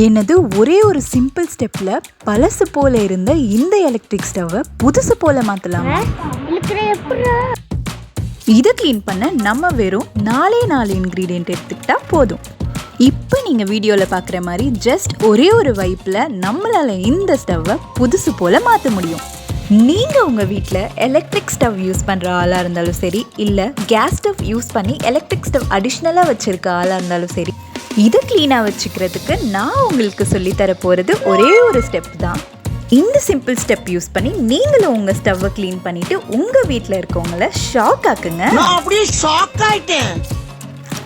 என்னது ஒரே ஒரு சிம்பிள் ஸ்டெப்பில் பழசு போல இருந்த இந்த எலக்ட்ரிக் ஸ்டவ்வை புதுசு போல மாற்றலாமா? இதை க்ளீன் பண்ண நம்ம வெறும் 4 இன்க்ரீடியன்ட் எடுத்துக்கிட்டா போதும். இப்போ நீங்கள் வீடியோவில் பார்க்குற மாதிரி ஜஸ்ட் ஒரே ஒரு வைப்பில் நம்மளால் இந்த ஸ்டவ்வை புதுசு போல் மாற்ற முடியும். நீங்கள் உங்கள் வீட்டில் எலக்ட்ரிக் ஸ்டவ் யூஸ் பண்ணுற ஆளாக இருந்தாலும் சரி, இல்லை கேஸ் ஸ்டவ் யூஸ் பண்ணி எலக்ட்ரிக் ஸ்டவ் அடிஷ்னலாக வச்சுருக்க ஆளாக இருந்தாலும் சரி, இதை க்ளீனாக வச்சுக்கிறதுக்கு நான் உங்களுக்கு சொல்லித்தர போகிறது ஒரே ஒரு ஸ்டெப் தான். இந்த சிம்பிள் ஸ்டெப் யூஸ் பண்ணி நீங்களும் உங்கள் ஸ்டவ்வை க்ளீன் பண்ணிவிட்டு உங்கள் வீட்டில் இருக்கவங்கள ஷாக் ஆக்குங்க.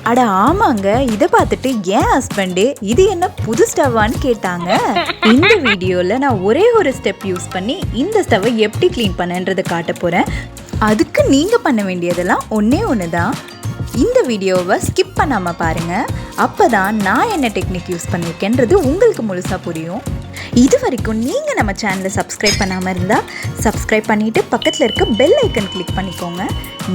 அட ஆமாங்க, இதை பார்த்துட்டு என் ஹஸ்பண்டே இது என்ன புது ஸ்டவ்வான்னு கேட்டாங்க. இந்த வீடியோவில் நான் ஒரே ஒரு ஸ்டெப் யூஸ் பண்ணி இந்த ஸ்டவ்வை எப்படி க்ளீன் பண்ணன்றதை காட்ட போகிறேன். அதுக்கு நீங்கள் பண்ண வேண்டியதெல்லாம் ஒன்று தான். இந்த வீடியோவை ஸ்கிப் பண்ணாமல் பாருங்கள். அப்போ தான் நான் என்ன டெக்னிக் யூஸ் பண்ணியிருக்கேன்றது உங்களுக்கு முழுசாக புரியும். இது வரைக்கும் நீங்கள் நம்ம சேனலை சப்ஸ்கிரைப் பண்ணாமல் இருந்தால் சப்ஸ்கிரைப் பண்ணிவிட்டு பக்கத்தில் இருக்க பெல் ஐக்கன் கிளிக் பண்ணிக்கோங்க.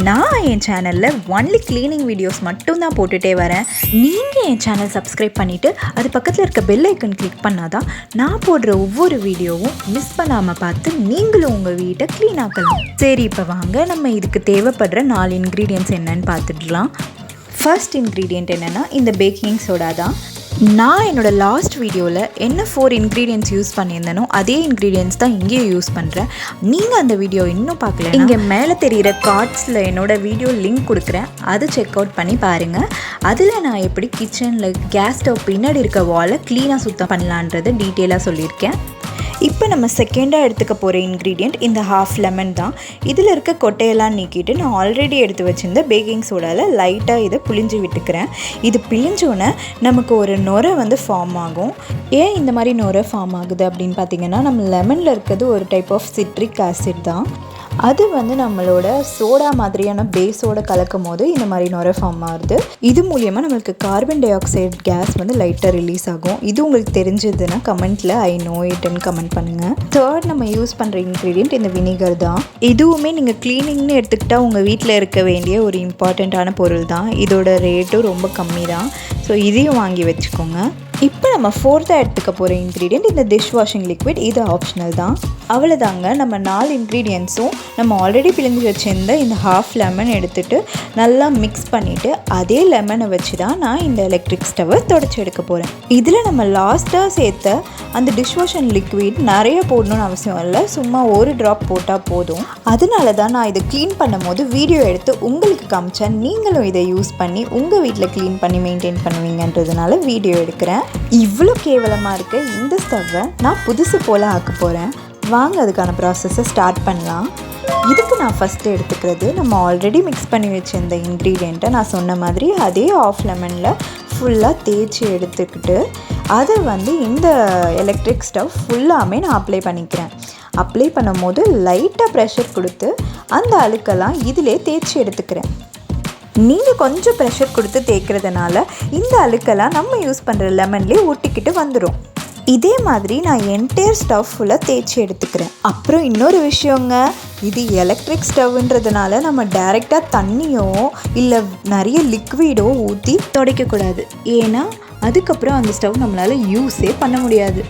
நான் என் சேனலில் ஒன்லி க்ளீனிங் வீடியோஸ் மட்டும்தான் போட்டுகிட்டே வரேன். நீங்கள் என் சேனல் சப்ஸ்கிரைப் பண்ணிவிட்டு அது பக்கத்தில் இருக்க பெல் ஐக்கன் கிளிக் பண்ணால் தான் நான் போடுற ஒவ்வொரு வீடியோவும் மிஸ் பண்ணாமல் பார்த்து நீங்களும் உங்கள் வீட்டை க்ளீன் ஆக்கலாம். சரி, இப்போ வாங்க நம்ம இதுக்கு தேவைப்படுற 4 இன்க்ரீடியன்ட்ஸ் என்னன்னு பார்த்துடலாம். ஃபர்ஸ்ட் இன்க்ரீடியன்ட் என்னென்னா இந்த பேக்கிங் சோடா தான். நான் என்னோடய லாஸ்ட் வீடியோவில் என்ன 4 இன்க்ரீடியன்ட்ஸ் யூஸ் பண்ணியிருந்தேனோ அதே இன்க்ரீடியன்ட்ஸ் தான் இங்கேயும் யூஸ் பண்ணுறேன். நீங்கள் அந்த வீடியோ இன்னும் பார்க்கல, இங்கே மேலே தெரிகிற கார்ட்ஸில் என்னோடய வீடியோ லிங்க் கொடுக்குறேன், அதை செக் அவுட் பண்ணி பாருங்கள். அதில் நான் எப்படி கிச்சனில் கேஸ் ஸ்டவ் பின்னாடி இருக்க வாலை க்ளீனாக சுத்தம் பண்ணலான்றதை டீட்டெயிலாக சொல்லியிருக்கேன். இப்போ நம்ம செகண்டாக எடுத்துக்க போகிற இன்க்ரீடியண்ட் இந்த ½ லெமன் தான். இதில் இருக்க கொட்டையெல்லாம் நீக்கிட்டு நான் ஆல்ரெடி எடுத்து வச்சுருந்த பேக்கிங் சோடாவில் லைட்டாக இதை புளிஞ்சு விட்டுக்கிறேன். இது பிழிஞ்சோன்னே நமக்கு ஒரு நுரை ஃபார்ம் ஆகும். ஏன் இந்த மாதிரி நுரை ஃபார்ம் ஆகுது அப்படின்னு பார்த்தீங்கன்னா, நம்ம லெமனில் இருக்கிறது ஒரு டைப் ஆஃப் சிட்ரிக் ஆசிட் தான். அது நம்மளோட சோடா மாதிரியான பேஸோடு கலக்கும் போது இந்த மாதிரி நுரை ஃபார்ம் ஆகுது. இது மூலியமாக நம்மளுக்கு கார்பன் டை ஆக்சைடு கேஸ் லைட்டாக ரிலீஸ் ஆகும். இது உங்களுக்கு தெரிஞ்சதுன்னா கமெண்ட்டில் ஐ நோ இட்னு கமெண்ட் பண்ணுங்கள். தேர்ட் நம்ம யூஸ் பண்ணுற இன்க்ரீடியன்ட் இந்த வினிகர் தான். இதுவுமே நீங்கள் க்ளீனிங்னு எடுத்துக்கிட்டால் உங்கள் வீட்டில் இருக்க வேண்டிய ஒரு இம்பார்ட்டண்ட்டான பொருள் தான். இதோட ரேட்டும் ரொம்ப கம்மி தான். ஸோ இதையும் வாங்கி வச்சுக்கோங்க. இப்போ நம்ம 4th எடுத்துக்க போகிற இன்க்ரீடியண்ட் இந்த டிஷ் வாஷிங் லிக்விட். இது ஆப்ஷனல் தான். அவ்வளோதாங்க. நம்ம 4 இன்க்ரீடியன்ட்ஸும் நம்ம ஆல்ரெடி பிழிஞ்சு வச்சுருந்த இந்த ½ லெமன் எடுத்துகிட்டு நல்லா மிக்ஸ் பண்ணிவிட்டு அதே லெமனை வச்சு தான் நான் இந்த எலக்ட்ரிக் ஸ்டவ்வை தொடச்சி எடுக்க போகிறேன். இதில் நம்ம லாஸ்ட்டாக சேர்த்த அந்த டிஷ் வாஷிங் லிக்விட் நிறைய போடணும்னு அவசியம் இல்லை, சும்மா ஒரு ட்ராப் போட்டால் போதும். அதனால தான் நான் இதை க்ளீன் பண்ணும் போது வீடியோ எடுத்து உங்களுக்கு காமிச்சேன். நீங்களும் இதை யூஸ் பண்ணி உங்கள் வீட்டில் க்ளீன் பண்ணி மெயின்டைன் பண்ணுவீங்கன்றதுனால வீடியோ எடுக்கிறேன். இவ்வளோ கேவலமாக இருக்க இந்த ஸ்டவ்வை நான் புதுசு போல் ஆக்க போகிறேன். வாங்க அதுக்கான ப்ராசஸை ஸ்டார்ட் பண்ணலாம். இதுக்கு நான் ஃபஸ்ட்டு எடுத்துக்கிறது நம்ம ஆல்ரெடி மிக்ஸ் பண்ணி வச்சுருந்த இன்க்ரீடியண்ட்டை நான் சொன்ன மாதிரி அதே ½ லெமனில் ஃபுல்லாக தேய்ச்சி எடுத்துக்கிட்டு அதை இந்த எலக்ட்ரிக் ஸ்டவ் ஃபுல்லாமே நான் அப்ளை பண்ணிக்கிறேன். அப்ளை பண்ணும் போது லைட்டாக ப்ரெஷர் கொடுத்து அந்த அழுக்கெல்லாம் இதிலே தேய்ச்சி எடுத்துக்கிறேன். நீங்கள் கொஞ்சம் ப்ரெஷர் கொடுத்து தேய்க்கிறதுனால இந்த அழுக்கெல்லாம் நம்ம யூஸ் பண்ணுற லெமன்லேயே ஒட்டிக்கிட்டு வந்துடும். இதே மாதிரி நான் என்டையர் ஸ்டவ் ஃபுல்லாக தேய்ச்சி எடுத்துக்கிறேன். அப்புறம் இன்னொரு விஷயங்க, இது எலக்ட்ரிக் ஸ்டவ்ன்றதுனால நம்ம டைரெக்டாக தண்ணியோ இல்லை நிறைய லிக்விடோ ஊற்றி துடைக்கக்கூடாது. ஏன்னா அதுக்கப்புறம் அந்த ஸ்டவ் நம்மளால் யூஸே பண்ண முடியாது.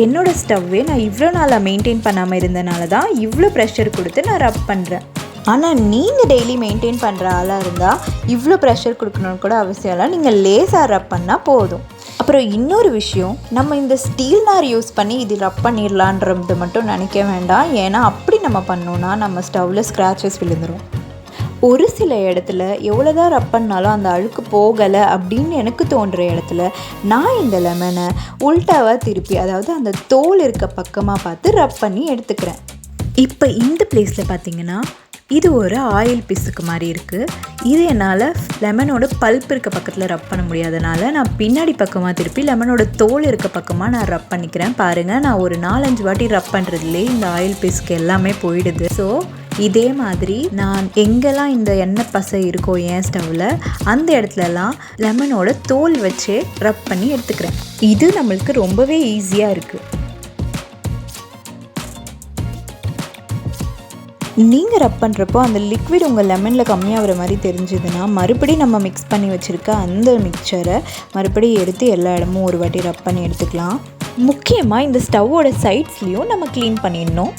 என்னோடய ஸ்டவ்வே நான் இவ்வளோ நாளாக மெயின்டைன் பண்ணாமல் இருந்தனால தான் இவ்வளோ ப்ரெஷர் கொடுத்து நான் ரப் பண்ணுறேன். ஆனால் நீங்கள் டெய்லி மெயின்டைன் பண்ணுற ஆளாக இருந்தால் இவ்வளோ ப்ரெஷர் கொடுக்கணுன்னு கூட அவசியம் இல்லை. நீங்கள் லேசாக ரப் பண்ணால் போதும். அப்புறம் இன்னொரு விஷயம், நம்ம இந்த ஸ்டீல் நார் யூஸ் பண்ணி இது ரப் பண்ணிடலான்றது மட்டும் நினைக்க வேண்டாம். ஏன்னா அப்படி நம்ம பண்ணோன்னா நம்ம ஸ்டவ்வில் ஸ்க்ராச்சஸ் விழுந்துடும். ஒரு சில இடத்துல எவ்வளோதான் ரப் பண்ணாலும் அந்த அழுக்கு போகலை அப்படின்னு எனக்கு தோன்ற இடத்துல நான் இந்த லெமனை உல்ட்டாவாக திருப்பி, அதாவது அந்த தோல் இருக்க பக்கமாக பார்த்து ரப் பண்ணி எடுத்துக்கிறேன். இப்போ இந்த பிளேஸில் பார்த்தீங்கன்னா இது ஒரு ஆயில் பிசுக்கு மாதிரி இருக்குது. இது என்னால் லெமனோட பல்ப் இருக்க பக்கத்தில் ரப் பண்ண முடியாதனால நான் பின்னாடி பக்கமாக திருப்பி லெமனோட தோல் இருக்க பக்கமாக நான் ரப் பண்ணிக்கிறேன். பாருங்கள், நான் ஒரு 4-5 வாட்டி ரப் பண்ணுறதுலே இந்த ஆயில் பிசுக்கு எல்லாமே போயிடுது. ஸோ இதே மாதிரி நான் எங்கெல்லாம் இந்த எண்ணெய் பசை இருக்கோ என் ஸ்டவ்வில் அந்த இடத்துலலாம் லெமனோட தோல் வச்சே ரப் பண்ணி எடுத்துக்கிறேன். இது நம்மளுக்கு ரொம்பவே ஈஸியாக இருக்குது. நீங்கள் ரப் பண்ணுறப்போ அந்த லிக்விட் உங்கள் லெமனில் கம்மியாகிற மாதிரி தெரிஞ்சதுன்னா மறுபடியும் நம்ம மிக்ஸ் பண்ணி வச்சுருக்க அந்த மிக்சரை மறுபடியும் எடுத்து எல்லா இடமும் ஒரு வாட்டி ரப் பண்ணி எடுத்துக்கலாம். முக்கியமாக இந்த ஸ்டவ்வோட சைட்ஸ்லேயும் நம்ம க்ளீன் பண்ணிடணும்.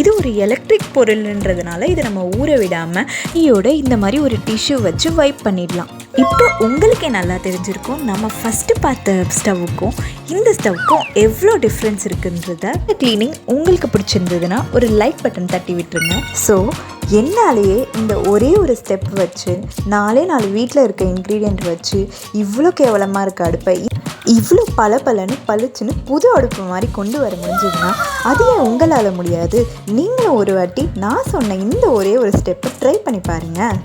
இது ஒரு எலக்ட்ரிக் பொருள்ன்றதுனால இதை நம்ம ஊற விடாமல் ஈயோட இந்த மாதிரி ஒரு டிஷ்யூ வச்சு வைப் பண்ணிடலாம். இப்போ உங்களுக்கே நல்லா தெரிஞ்சிருக்கும் நம்ம ஃபஸ்ட்டு பார்த்த ஸ்டவ்வுக்கும் இந்த ஸ்டவ்வுக்கும் எவ்வளோ டிஃப்ரென்ஸ் இருக்குன்றத. இந்த க்ளீனிங் உங்களுக்கு பிடிச்சிருந்ததுன்னா ஒரு லைக் பட்டன் தட்டி விட்டுருங்க. ஸோ என்னாலேயே இந்த ஒரே ஒரு ஸ்டெப் வச்சு 4 வீட்டில் இருக்க இன்க்ரீடியண்ட் வச்சு இவ்வளோ கேவலமாக இருக்க அடுப்பை இவ்வளோ பளபளன்னு பளிச்சுன்னு புது அடுப்பு மாதிரி கொண்டு வர முடிஞ்சதுன்னா அது ஏன் உங்களால் முடியாது? நீங்களும் ஒரு வாட்டி நான் சொன்ன இந்த ஒரே ஒரு ஸ்டெப்பை ட்ரை பண்ணி பாருங்கள்.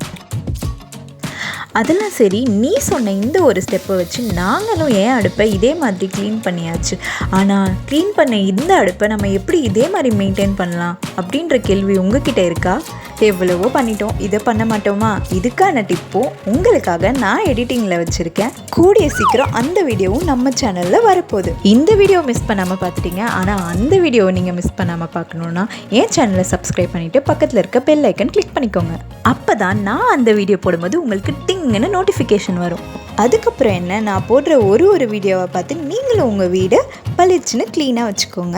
அதெல்லாம் சரி, நீ சொன்ன இந்த ஒரு ஸ்டெப்பை வச்சு நாங்களும் ஏன் அடுப்பை இதே மாதிரி க்ளீன் பண்ணியாச்சு. ஆனால் க்ளீன் பண்ண இந்த அடுப்பை நம்ம எப்படி இதே மாதிரி மெயின்டைன் பண்ணலாம் அப்படின்ற கேள்வி உங்ககிட்ட இருக்கா? எவ்வளவோ பண்ணிட்டோம், இதை பண்ண மாட்டோமா? இதுக்கான டிப்பும் உங்களுக்காக நான் எடிட்டிங்கில் வச்சுருக்கேன். கூடிய சீக்கிரம் அந்த வீடியோவும் நம்ம சேனலில் வரப்போகுது. இந்த வீடியோ மிஸ் பண்ணாமல் பார்த்துட்டீங்க, ஆனால் அந்த வீடியோவை நீங்கள் மிஸ் பண்ணாமல் பார்க்கணுன்னா என் சேனலை சப்ஸ்கிரைப் பண்ணிவிட்டு பக்கத்தில் இருக்க பெல் ஐக்கன் கிளிக் பண்ணிக்கோங்க. அப்போ தான் நான் அந்த வீடியோ போடும்போது உங்களுக்கு டிங்குன்னு நோட்டிஃபிகேஷன் வரும். அதுக்கப்புறம் என்ன, நான் போடுற ஒரு வீடியோவை பார்த்து நீங்களும் உங்கள் வீடை பளிச்சுன்னு க்ளீனாக வச்சுக்கோங்க.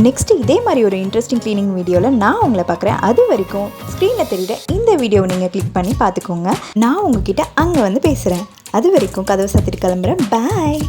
நெக்ஸ்ட் இதே மாதிரி ஒரு இன்ட்ரெஸ்டிங் க்ளீனிங் வீடியோவில் நான் உங்களை பார்க்குறேன். அது வரைக்கும் ஸ்க்ரீனில் தெரியுற இந்த வீடியோவை நீங்கள் கிளிக் பண்ணி பார்த்துக்கோங்க. நான் உங்ககிட்ட அங்கே வந்து பேசுகிறேன். அது வரைக்கும் கதவை சாத்திட்டு கிளம்புறேன். பாய்.